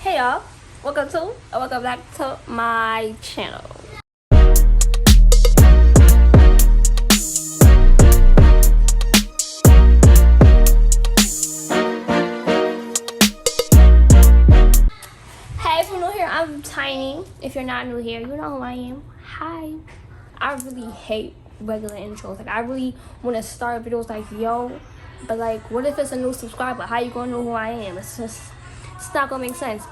Hey y'all, welcome back to my channel. Hey, if you're new here, I'm Tiny. If you're not new here, you know who I am. Hi. I really hate regular intros. Like, I really want to start videos like, yo, but like, what if it's a new subscriber? How you gonna know who I am? It's not gonna make sense.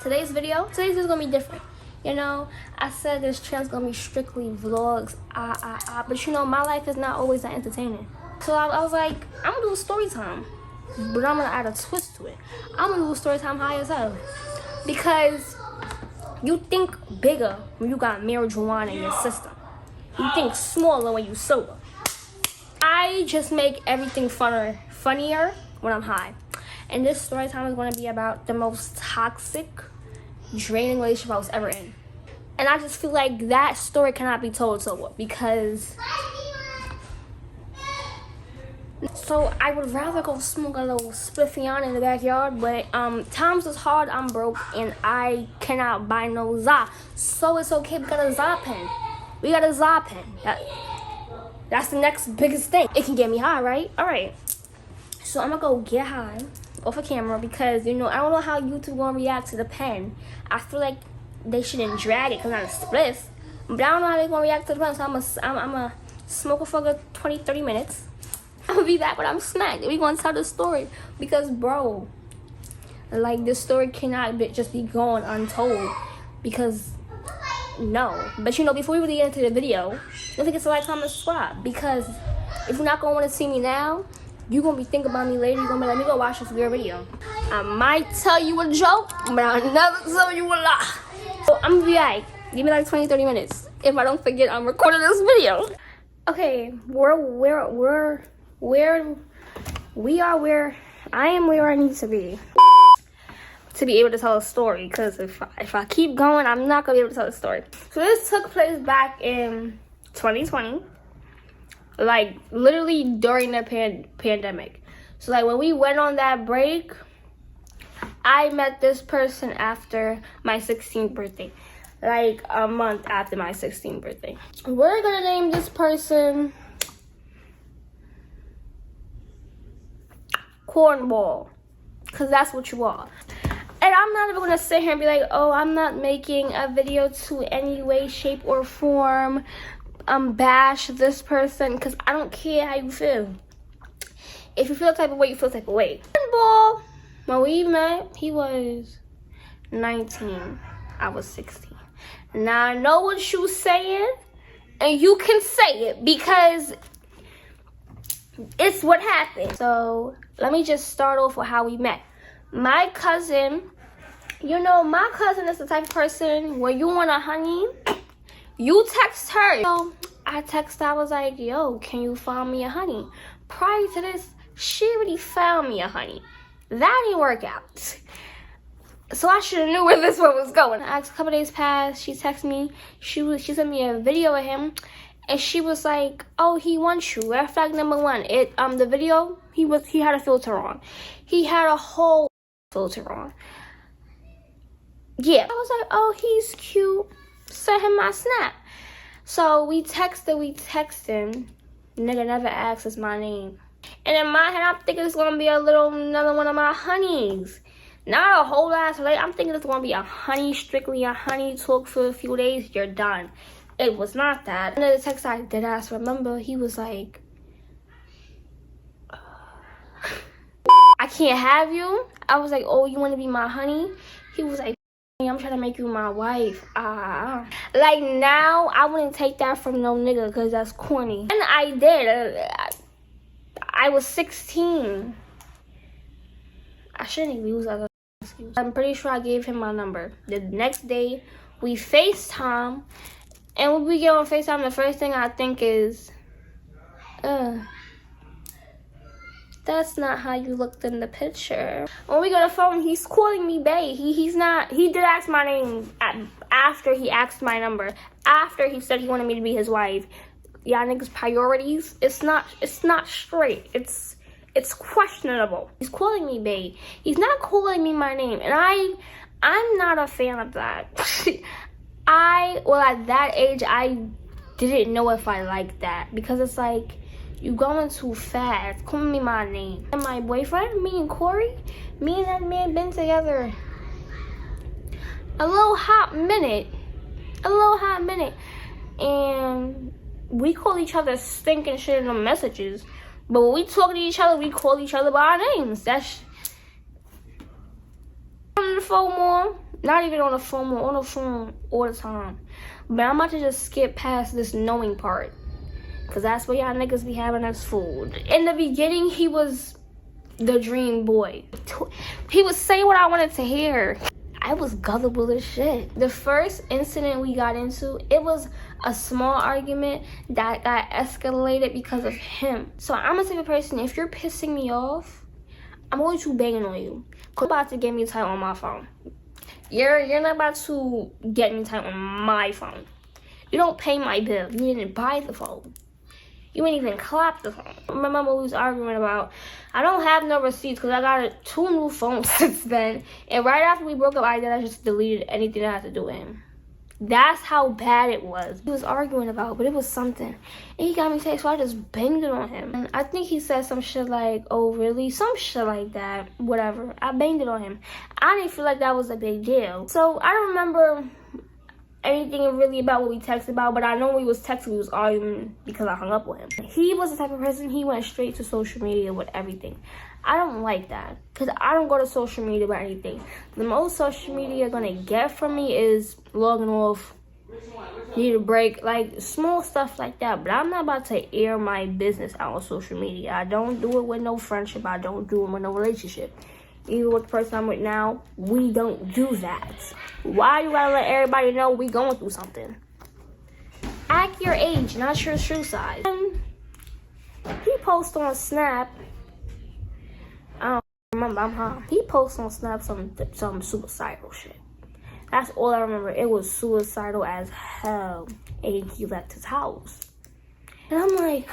Today's video is gonna be different. You know, I said this channel's gonna be strictly vlogs, but you know, my life is not always that entertaining. So I was like, I'm gonna do a story time, but I'm gonna add a twist to it. I'm gonna do a story time high as hell, because you think bigger when you got marijuana in your system. You think smaller when you sober. I just make everything funnier when I'm high. And this story time is going to be about the most toxic, draining relationship I was ever in. And I just feel like that story cannot be told sober, because... So I would rather go smoke a little spliffion in the backyard, but times is hard, I'm broke, and I cannot buy no za. So it's okay, we got a za pen. That's the next biggest thing. It can get me high, right? Alright. So I'm gonna go get high off a camera, because, you know, I don't know how YouTube gonna react to the pen. I feel like they shouldn't drag it because I'm a spliff. But I don't know how they're gonna react to the pen, so I'm gonna smoke it for a good 20-30 minutes. I'm gonna be back when I'm smacked. We gonna tell the story, because, bro, like, this story cannot just be going untold, because... No, but you know, before we really get into the video, don't forget to like, comment, subscribe, because if you're not gonna want to see me now, you're gonna be thinking about me later. You're gonna be like, let me go watch this weird video. I might tell you a joke, but I'll never tell you a lie. So I'm gonna be like, give me like 20-30 minutes if I don't forget I'm recording this video. Okay, I am where I need to be able to tell a story, because if I keep going, I'm not gonna be able to tell a story. So this took place back in 2020, like literally during the pandemic. So like when we went on that break, I met this person after my 16th birthday, like a month after my 16th birthday. We're gonna name this person Cornball, because that's what you are. And I'm not even gonna sit here and be like, oh, I'm not making a video to any way, shape, or form bash this person, because I don't care how you feel. If you feel the type of way, you feel the type of way. Ball, when we met, he was 19. I was 16. Now I know what you saying, and you can say it, because it's what happened. So let me just start off with how we met. My cousin, you know, my cousin is the type of person where you want a honey, you text her. So I texted, I was like, yo, can you find me a honey? Prior to this, she already found me a honey. That didn't work out. So I should have knew where this one was going. A couple days passed, she texted me, she sent me a video of him, and she was like, oh, he wants you. Red flag number one. The video, he had a filter on. He had a whole filter on. Yeah. I was like, oh, he's cute. Send him my snap. So we texted. Nigga never asked us my name. And in my head, I'm thinking it's gonna be another one of my honeys. Not a whole ass late. I'm thinking it's gonna be a honey, strictly a honey. Talk for a few days, you're done. It was not that. And then the text I did ask, remember, he was like, I can't have you. I was like, oh, you want to be my honey? He was like, I'm trying to make you my wife. Like, now, I wouldn't take that from no nigga, because that's corny. And I did. I was 16. I shouldn't use other excuses. I'm pretty sure I gave him my number. The next day, we FaceTime. And when we get on FaceTime, the first thing I think is, that's not how you looked in the picture. When we got a phone, he's calling me bae. He did ask my name after he asked my number. After he said he wanted me to be his wife. Y'all niggas priorities, it's not straight. It's It's questionable. He's calling me babe. He's not calling me my name. And I'm not a fan of that. At that age, I didn't know if I liked that. Because it's like, you going too fast. Calling me my name. And my boyfriend, me and Corey, me and that man been together a little hot minute. And we call each other stinking shit in the messages. But when we talk to each other, we call each other by our names. That's on the phone more. Not even on the phone more. On the phone all the time. But I'm about to just skip past this knowing part. Because that's what y'all niggas be having as food. In the beginning, he was the dream boy. He was saying what I wanted to hear. I was gullible as shit. The first incident we got into, it was a small argument that got escalated because of him. So I'm the type of person, if you're pissing me off, I'm going to bang on you. You're about to get me tight on my phone. You're not about to get me tight on my phone. You don't pay my bill. You didn't buy the phone. You ain't even clap the phone. I remember we was arguing about, I don't have no receipts because I got 2 new phones since then. And right after we broke up, I just deleted anything that had to do with him. That's how bad it was. He was arguing about, but it was something. And he got me tight, so I just banged it on him. And I think he said some shit like, oh, really? Some shit like that. Whatever. I banged it on him. I didn't feel like that was a big deal. So I don't remember anything really about what we texted about, but I know when we was texting, we was arguing because I hung up with him. He was the type of person, he went straight to social media with everything. I don't like that, because I don't go to social media about anything. The most social media gonna get from me is logging off, need a break, like small stuff like that. But I'm not about to air my business out on social media. I don't do it with no friendship. I don't do it with no relationship. Even with the person I'm with now, we don't do that. Why you gotta let everybody know we going through something? Act your age, not your shoe size. He posts on Snap. I don't remember, I'm high. He posts on Snap some suicidal shit. That's all I remember. It was suicidal as hell. And he left his house. And I'm like,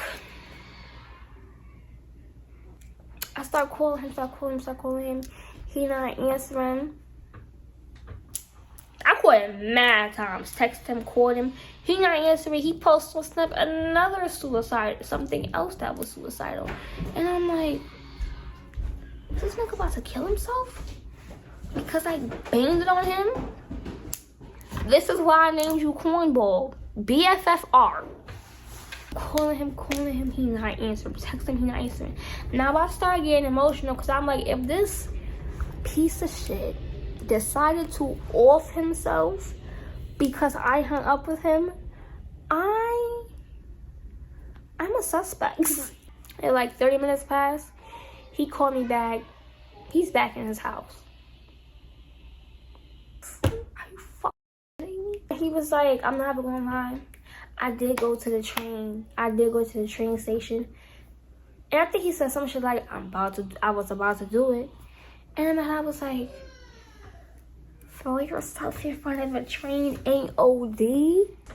I start calling him. He not answering. I called him mad times. Text him, called him. He not answering. He posts on Snap another suicide, something else that was suicidal. And I'm like, is this nigga about to kill himself? Because I banged it on him? This is why I named you Cornball. BFFR. Calling him, he not answering. Texting him, he not answering. Now I start getting emotional because I'm like, if this piece of shit decided to off himself because I hung up with him, I'm a suspect. And like 30 minutes passed, he called me back. He's back in his house. Are you fucking kidding me? He was like, I'm not gonna lie, I did go to the train. I did go to the train station. And I think he said some shit like, I was about to do it. And then I was like, throw yourself in front of a train ain't OD.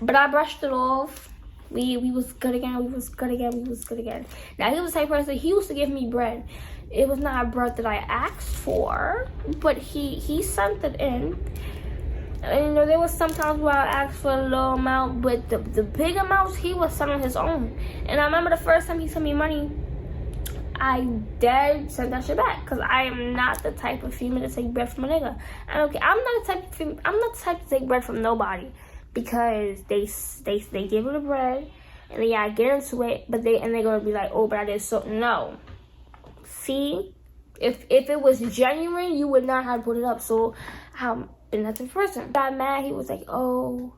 But I brushed it off. We was good again. Now he was the type of person, he used to give me bread. It was not bread that I asked for, but he sent it in. And you know, there was sometimes where I asked for a low amount, but the big amounts, he was sending his own. And I remember the first time he sent me money, I dead sent that shit back, because I am not the type of female to take bread from a nigga. I'm not the type to take bread from nobody, because they give you the bread and then y'all get into it, but they're gonna be like, oh, but I did so. No, see, if it was genuine, you would not have put it up. So I'm another person got mad. He was like, oh,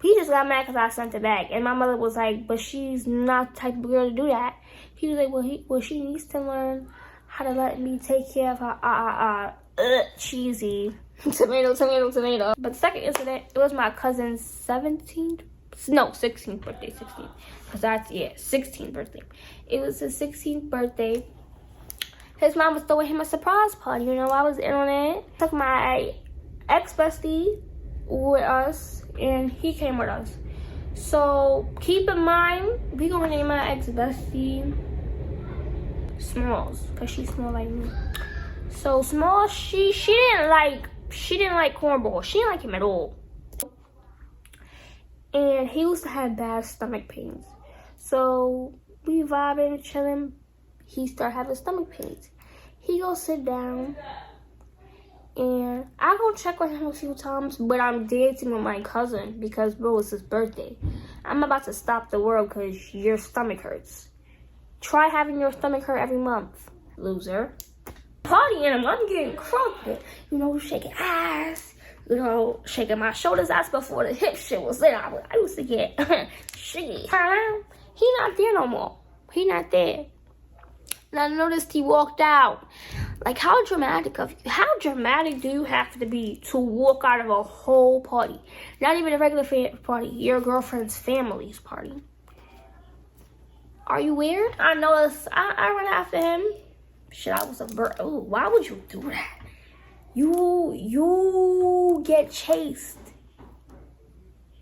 he just got mad because I sent it back. And my mother was like, but she's not the type of girl to do that. He was like, well, she needs to learn how to let me take care of her. Cheesy. Tomato. But the second incident, it was my cousin's 16th birthday. 16th. Because that's, 16th birthday. It was his 16th birthday. His mom was throwing him a surprise party. You know, I was in on it. Took my ex-bestie with us, and he came with us. So keep in mind, we gonna name my ex-bestie Smalls, because she's small like me. So Smalls, she didn't like cornball. She didn't like him at all. And he used to have bad stomach pains. So we vibing, chilling. He started having stomach pains. He go sit down, and I go check on him a few times, but I'm dancing with my cousin because, bro, it's his birthday. I'm about to stop the world because your stomach hurts. Try having your stomach hurt every month, loser. Partying him, I'm getting crunk. You know, shaking ass. You know, shaking my shoulders. That's before the hip shit was in. I used to get shit. He not there no more. He not there. And I noticed he walked out. Like, how dramatic do you have to be to walk out of a whole party? Not even a regular party. Your girlfriend's family's party. Are you weird? I noticed. I ran after him. Shit, I was a bird. Oh, why would you do that? You get chased.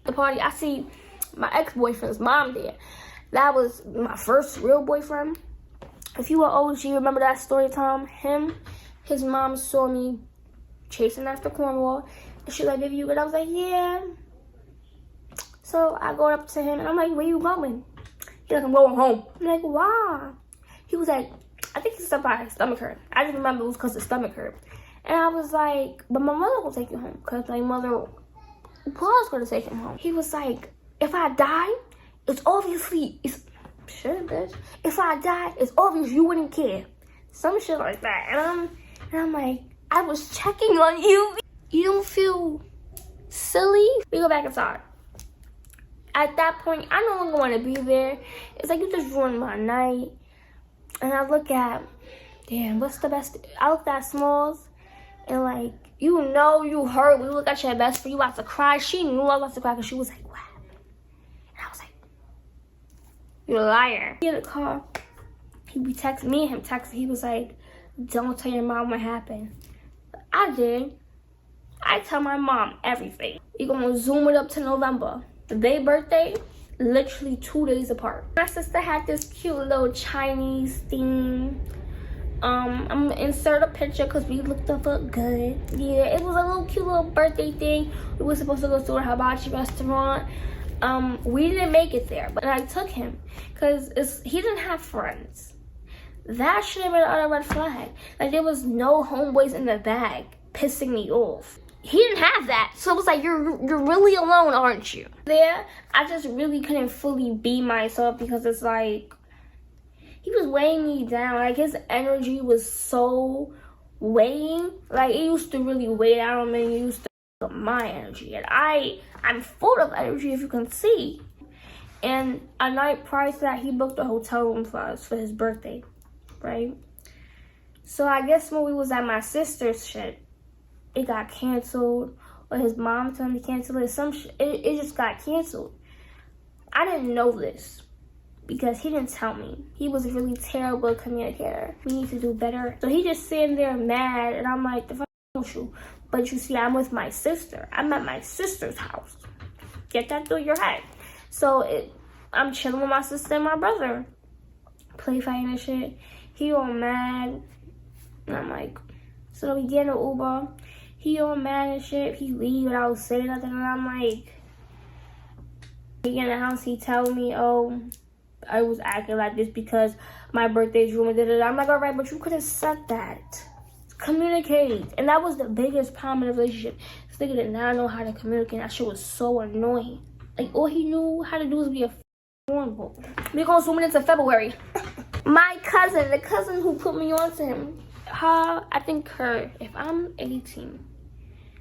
The party, I see my ex-boyfriend's mom there. That was my first real boyfriend. If you were OG, remember that story time? His mom saw me chasing after Cornwall. And she was like, "Baby, you good?" I was like, "Yeah." So I go up to him and I'm like, "Where you going?" He's like, "I'm going home." I'm like, "Why?" He was like, "I think it's something about his stomach hurt." I just remember it was because his stomach hurt. And I was like, "But my mother will take you home," because my mother was going to take him home. He was like, "If I die, it's shit, bitch. If I die, it's obvious you wouldn't care." Some shit like that. And I'm like, "I was checking on you. You don't feel silly?" We go back inside. At that point, I no longer want to be there. It's like, you just ruined my night. And I look at, damn, what's the best? I looked at Smalls, and like, you know, you hurt. We look at your best friend, you about to cry. She knew I was about to cry because she was like, "What happened?" And I was like, "You're a liar." He in the car, he'd be texting me and him texting. He was like, "Don't tell your mom what happened." I did. I tell my mom everything. We gonna zoom it up to November. Their birthday, literally 2 days apart. My sister had this cute little Chinese theme. I'm gonna insert a picture because we looked up good. Yeah, it was a little cute little birthday thing. We were supposed to go to a hibachi restaurant. We didn't make it there, but I took him because he didn't have friends. That should have been on a red flag. Like, there was no homeboys in the bag pissing me off. He didn't have that, so it was like, you're really alone, aren't you? There, I just really couldn't fully be myself because it's like, he was weighing me down. Like, his energy was so weighing. Like, it used to really weigh down on me. It used to my energy, and I'm full of energy, if you can see. And a night prior to that, he booked a hotel room for us for his birthday, right? So I guess when we was at my sister's shit, it got canceled, or his mom told him to cancel it. It just got canceled. I didn't know this because he didn't tell me. He was a really terrible communicator. We need to do better. So he just sitting there mad, and I'm like, "The fuck with you?" But you see, I'm with my sister. I'm at my sister's house. Get that through your head. So I'm chilling with my sister and my brother, play fighting and shit. He all mad, and I'm like, so we get in an Uber. He all mad and shit. He leave without saying nothing, and I'm like, he in the house. He tell me, "Oh, I was acting like this because my birthday's ruined." I'm like, "All right, but you could have said that. Communicate." And that was the biggest problem in the relationship. This nigga did not know how to communicate. That shit was so annoying. Like, all he knew how to do was be a hornball. We're gonna zoom into February. My cousin, the cousin who put me on to him, if I'm 18,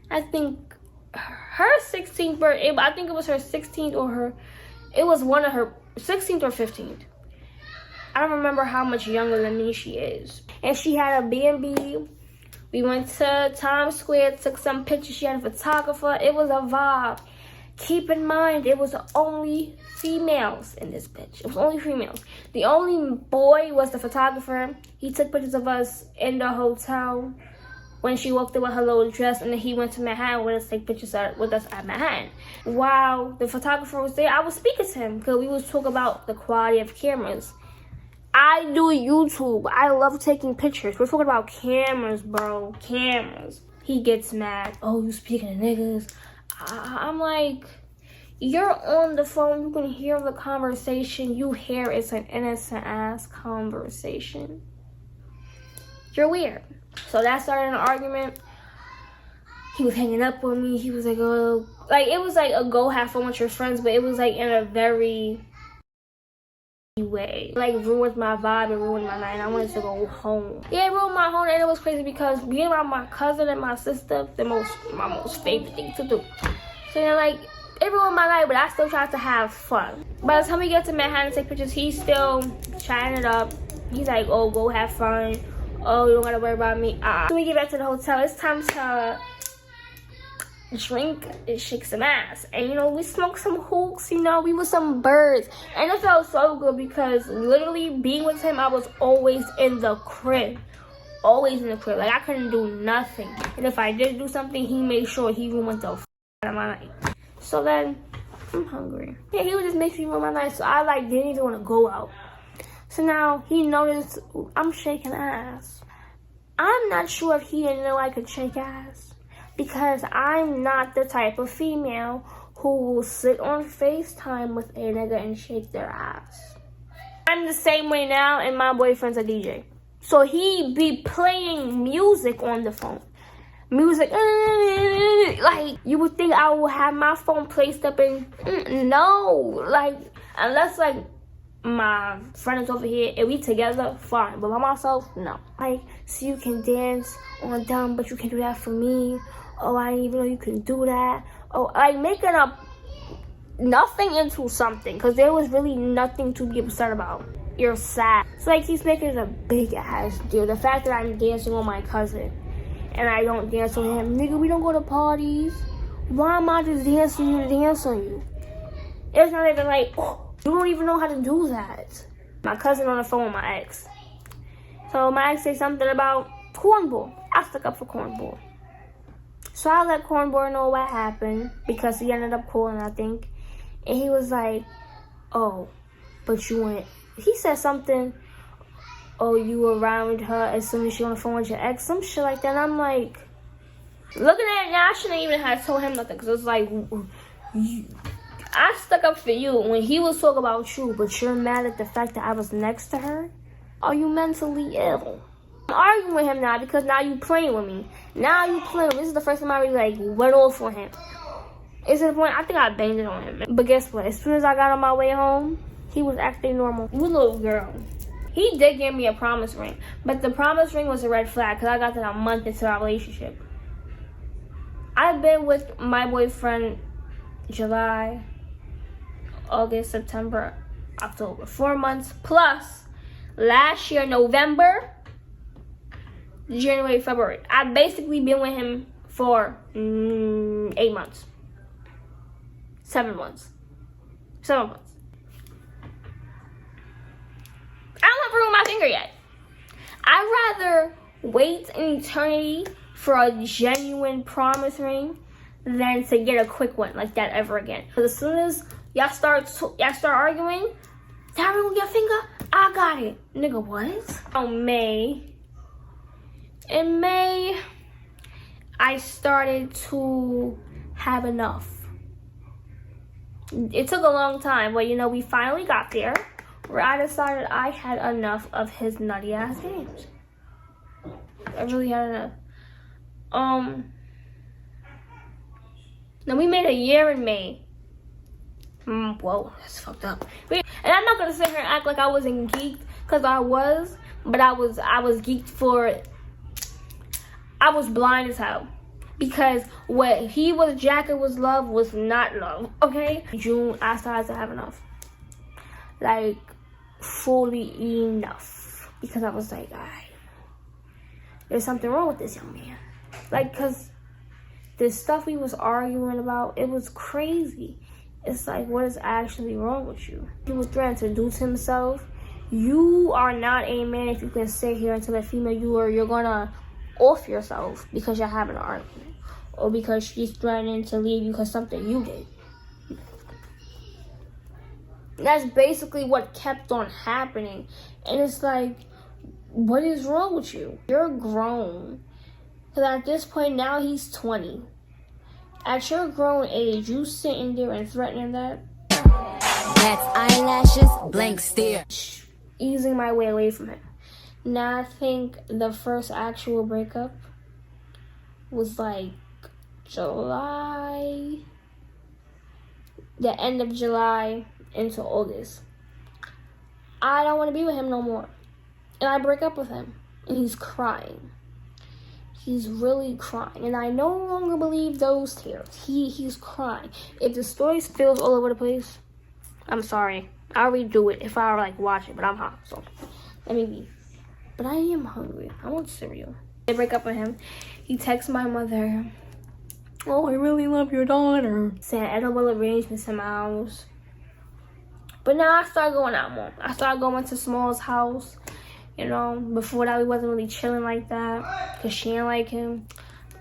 I think her 16th birthday, I think it was her 16th it was one of her 16th or 15th. I don't remember how much younger than me she is. And she had a B&B. We went to Times Square, took some pictures. She had a photographer. It was a vibe. Keep in mind, it was only females in this bitch. It was only females. The only boy was the photographer. He took pictures of us in the hotel when she walked in with her little dress, and then he went to Manhattan with us to take pictures with us at Manhattan. While the photographer was there, I was speaking to him because we was talking about the quality of cameras. I do YouTube. I love taking pictures. We're talking about cameras, bro. Cameras. He gets mad. Oh, you speaking to niggas? I'm like, you're on the phone. You can hear the conversation. You hear it's an innocent ass conversation. You're weird. So that started an argument. He was hanging up on me. He was like, oh, like it was like a go have fun with your friends, but it was like in a very way. Like ruined my vibe and ruined my night. And I wanted to go home. Yeah, it ruined my home, and it was crazy because being around my cousin and my sister, my most favorite thing to do. So you know, like it ruined my night, but I still tried to have fun. By the time we get to Manhattan to take pictures, he's still chatting it up. He's like, oh, go have fun. Oh, you don't gotta worry about me. When we get back to the hotel, it's time to drink and shake some ass. And you know, we smoked some hooks, you know, we were some birds. And it felt so good because literally being with him, I was always in the crib. Always in the crib. Like I couldn't do nothing. And if I did do something, he made sure he ruined the f out of my night. So then, I'm hungry. Yeah, he would just make me ruin my night. So I like didn't even want to go out. So now he noticed I'm shaking ass. I'm not sure if he didn't know I could shake ass. Because I'm not the type of female who will sit on FaceTime with a nigga and shake their ass. I'm the same way now, and my boyfriend's a DJ. So he be playing music on the phone. Music, like, you would think I would have my phone placed up in, no. Like, unless, like, my friend is over here and we together, fine. But by myself, no. Like, so you can dance on them, but you can't do that for me. Oh, I didn't even know you can do that. Oh, like making up nothing into something, because there was really nothing to be upset about. You're sad. So like he's making it a big ass deal. The fact that I'm dancing with my cousin and I don't dance with him. Nigga, we don't go to parties. Why am I just dancing you to dance on you? It's not even like, oh, you don't even know how to do that. My cousin on the phone with my ex. So my ex said something about cornball. I stuck up for cornball. So I let cornball know what happened because he ended up calling, I think. And he was like, oh, but you went. He said something, oh, you were around her as soon as she on the phone with your ex, some shit like that. And I'm like, looking at it now, I shouldn't even have told him nothing. Because it was like, I stuck up for you when he was talking about you, but you're mad at the fact that I was next to her? Are you mentally ill? I'm arguing with him now because now you playing with me. Now you playing with me. This is the first time I really like went off on him. It's to the point I think I banged it on him. But guess what? As soon as I got on my way home, he was acting normal. You little girl. He did give me a promise ring, but the promise ring was a red flag because I got that a month into our relationship. I've been with my boyfriend July, August, September, October. 4 months plus last year, November, January, February. I've basically been with him for 8 months. 7 months. 7 months. I don't have to ruin my finger yet. I'd rather wait an eternity for a genuine promise ring than to get a quick one like that ever again. Because as soon as y'all start arguing, that ring with your finger, I got it. Nigga, what? In May, I started to have enough. It took a long time, but you know, we finally got there where I decided I had enough of his nutty ass games. I really had enough. Now we made a year in May. Whoa, that's fucked up. And I'm not gonna sit here and act like I wasn't geeked, because I was, but I was geeked for it. I was blind as hell. Because what he was jacking was love was not love, okay? June, I started to have enough. Like, fully enough. Because I was like, alright, there's something wrong with this young man. Like, because the stuff we was arguing about, it was crazy. It's like, what is actually wrong with you? He was trying to introduce himself. You are not a man if you can sit here and tell a female you're gonna off yourself because you're having an argument. Or because she's threatening to leave you because something you did. That's basically what kept on happening. And it's like, what is wrong with you? You're grown. Because at this point now he's 20. At your grown age, you sitting there and threatening that? That's eyelashes, blank stare. Easing my way away from him. Now I think the first actual breakup was like July, the end of July into August. I don't want to be with him no more. And I break up with him. And he's crying. He's really crying. And I no longer believe those tears. He's crying. If the story spills all over the place, I'm sorry. I'll redo it if I like watch it, but I'm hot, so let me be. But I am hungry. I want cereal. I break up with him. He texts my mother, "Oh, I really love your daughter." Saying edible arrangements in my house. But now I started going out more. I started going to Small's house. You know, before that we wasn't really chilling like that because she didn't like him.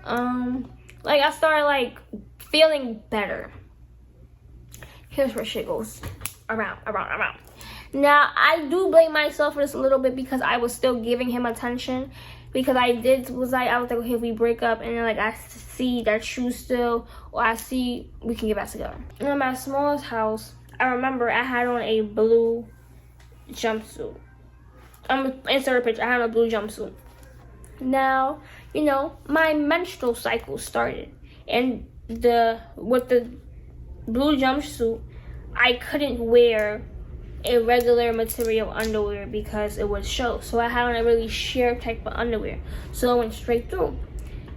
Like I started like feeling better. Here's where shit goes around. Now I do blame myself for this a little bit because I was still giving him attention. Because I was like, okay, if we break up and then like I see that you still, or I see we can get back together. And in my Small's house, I remember I had on a blue jumpsuit. Insert a picture. I had a blue jumpsuit. Now, you know, my menstrual cycle started, and with the blue jumpsuit, I couldn't wear a regular material underwear because it would show. So I had on a really sheer type of underwear, so it went straight through.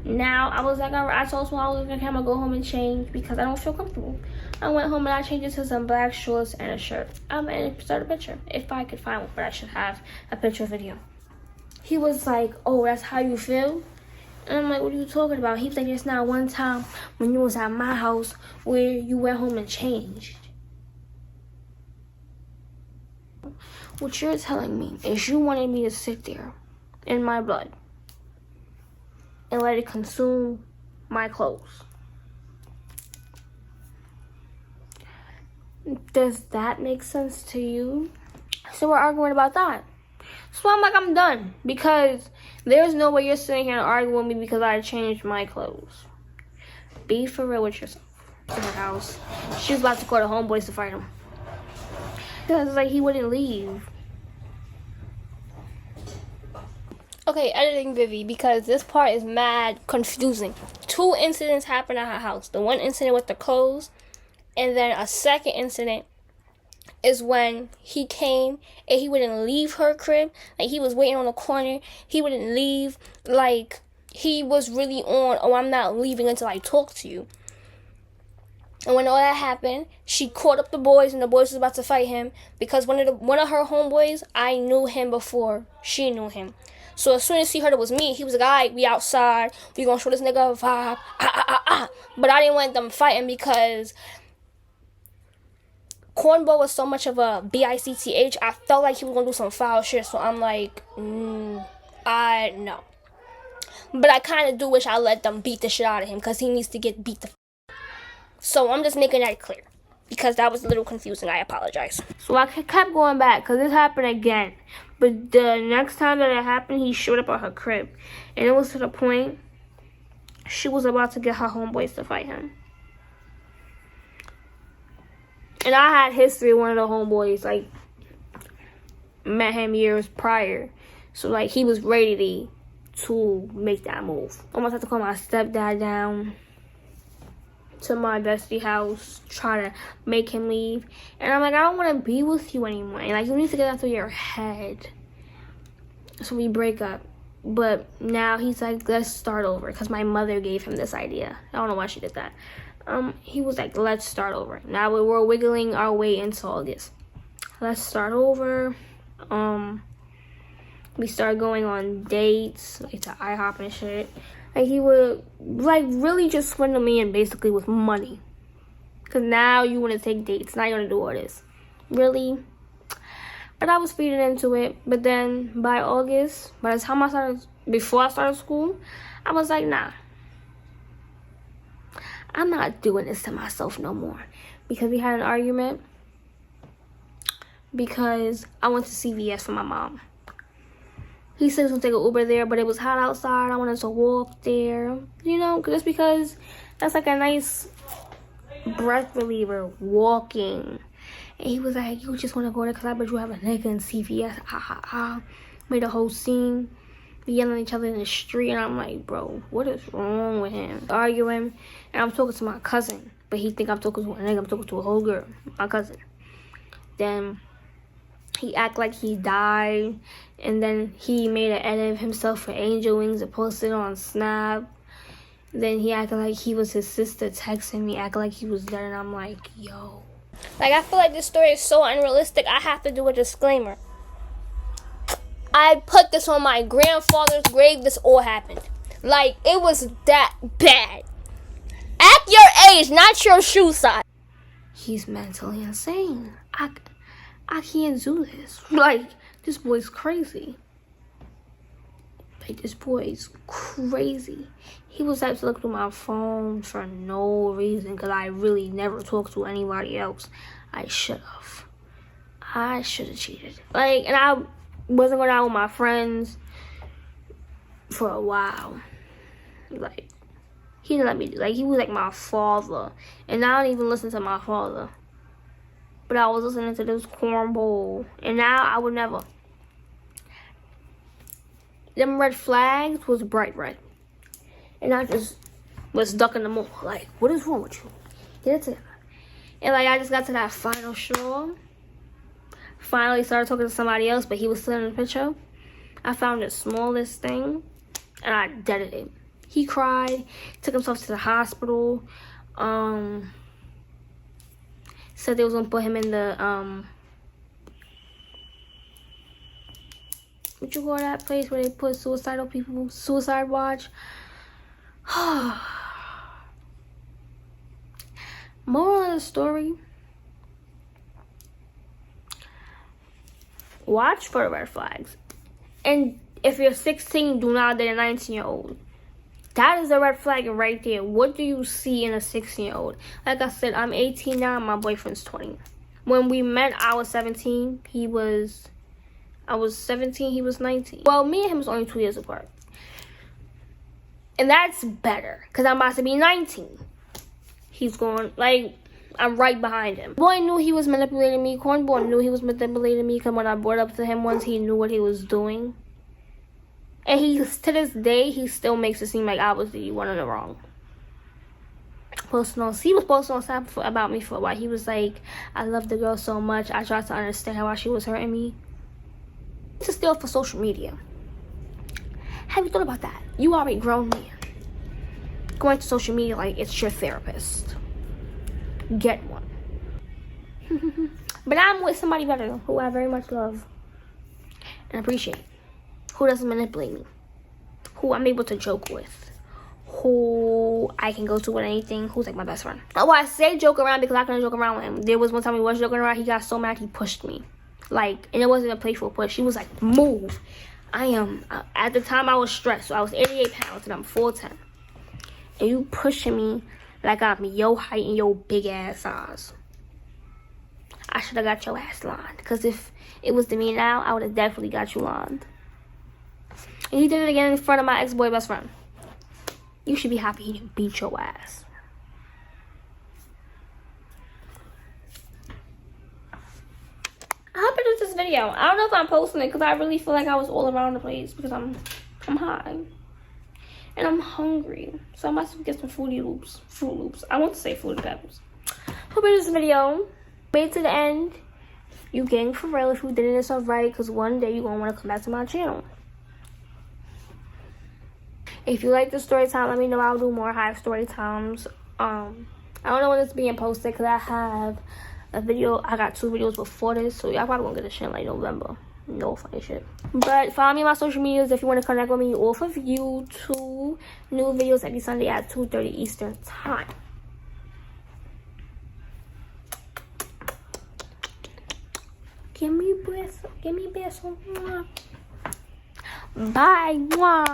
Now I was like, I told someone I was like, I'm gonna go home and change because I don't feel comfortable. I went home and I changed it to some black shorts and a shirt. And insert a picture if I could find one, but I should have a picture video. He was like, "Oh, that's how you feel?" And I'm like, "What are you talking about?" He was like, "It's not one time when you was at my house where you went home and changed." What you're telling me is you wanted me to sit there in my blood and let it consume my clothes. Does that make sense to you? So we're arguing about that. So I'm like, I'm done. Because there's no way you're sitting here and arguing with me because I changed my clothes. Be for real with yourself. In her house. She was about to call the homeboys to fight him. Because like he wouldn't leave. Okay, editing Vivi, because this part is mad confusing. 2 incidents happened at her house. The one incident with the clothes, and then a second incident is when he came and he wouldn't leave her crib. Like he was waiting on the corner. He wouldn't leave. Like he was really on, "Oh, I'm not leaving until I talk to you." And when all that happened, she caught up the boys, and the boys was about to fight him because one of her homeboys, I knew him before she knew him. So as soon as he heard it was me, he was like, "All right, we outside. We gonna show this nigga a vibe." But I didn't want them fighting because Cornball was so much of a bitch. I felt like he was gonna do some foul shit. So I'm like, I know. But I kind of do wish I let them beat the shit out of him because he needs to get beat the. So I'm just making that clear because that was a little confusing. I apologize. So I kept going back because this happened again. But the next time that it happened, he showed up at her crib. And it was to the point she was about to get her homeboys to fight him. And I had history with one of the homeboys, like, met him years prior. So, like, he was ready to make that move. Almost had to call my stepdad down to my bestie house, try to make him leave. And I'm like, I don't want to be with you anymore. And like, you need to get that through your head. So we break up. But now he's like, let's start over. Because my mother gave him this idea. I don't know why she did that. He was like, let's start over. Now we're wiggling our way into August. Let's start over. We started going on dates, like to IHOP and shit. Like he would like really just swindle me and basically with money. Cause now you want to take dates. Now you want to do all this. Really? But I was feeding into it. But then by August, by the time before I started school, I was like, nah. I'm not doing this to myself no more. Because we had an argument. because I went to CVS for my mom. He said he was going to take an Uber there, but it was hot outside. I wanted to walk there, you know, just because that's like a nice breath reliever, walking. And he was like, you just want to go there because I bet you have a nigga in CVS. Made a whole scene. Yelling at each other in the street. And I'm like, bro, what is wrong with him? Arguing. And I'm talking to my cousin. But he think I'm talking to a nigga. I'm talking to a whole girl. My cousin. Then he act like he died. And then he made an edit of himself for Angel Wings and posted it on Snap. Then he acted like he was his sister texting me. Acting like he was dead. And I'm like, yo. Like, I feel like this story is so unrealistic. I have to do a disclaimer. I put this on my grandfather's grave. This all happened. Like, it was that bad. At your age, not your shoe size. He's mentally insane. I can't do this. Like, this boy's crazy. Like, this boy's crazy. He was able to look through my phone for no reason because I really never talked to anybody else. I should have cheated. Like, and I wasn't going out with my friends for a while. Like, he didn't let me do. Like, he was like my father, and I don't even listen to my father. But I was listening to this cornball, and now I would never. Them red flags was bright red, and I just was ducking them all. Like, what is wrong with you? Get it together. And like, I just got to that final straw. Finally started talking to somebody else, but he was still in the picture. I found the smallest thing, and I deaded it. He cried, took himself to the hospital. Said they was gonna put him in the what you call that place where they put suicidal people, suicide watch. Moral of the story: watch for the red flags. And if you're 16, do not date a 19-year-old. That is a red flag right there. What do you see in a 16-year-old? Like I said, I'm 18 now. My boyfriend's 20. When we met, I was 17. I was 17. He was 19. Well, me and him was only 2 years apart. And that's better because I'm about to be 19. He's going, like, I'm right behind him. Boy knew he was manipulating me. Cornball knew he was manipulating me because when I brought up to him once, he knew what he was doing. And to this day, he still makes it seem like I was the one in the wrong. He was posting on Snap about me for a while. He was like, I love the girl so much. I tried to understand why she was hurting me. It's just still for social media. Have you thought about that? You are a grown man. Going to social media like it's your therapist. Get one. But I'm with somebody better who I very much love and appreciate. Who doesn't manipulate me. Who I'm able to joke with. Who I can go to with anything. Who's like my best friend. Oh, I say joke around because I couldn't joke around with him. There was one time we was joking around. He got so mad he pushed me. Like, and it wasn't a playful push. He was like, move. At the time I was stressed. So I was 88 pounds and I'm 4'10". And you pushing me like I'm your height and your big ass size. I should have got your ass lined. Because if it was to me now, I would have definitely got you lined. And he did it again in front of my ex-boy best friend. You should be happy he didn't beat your ass. I hope I did this video. I don't know if I'm posting it because I really feel like I was all around the place because I'm high. And I'm hungry. So I might as well get some Fruit Loops. I want to say Fruity Pebbles. Hope I did this video. Wait to the end. You gang for real if you did this alright because one day you're going to want to come back to my channel. If you like the story time, let me know. I'll do more Hive story times. I don't know when it's being posted because I have a video. I got 2 videos before this, so y'all probably gonna get a shit in like November. No funny shit. But follow me on my social medias if you want to connect with me off of YouTube. New videos every Sunday at 2:30 Eastern time. Give me a breath. Bye. Mwah.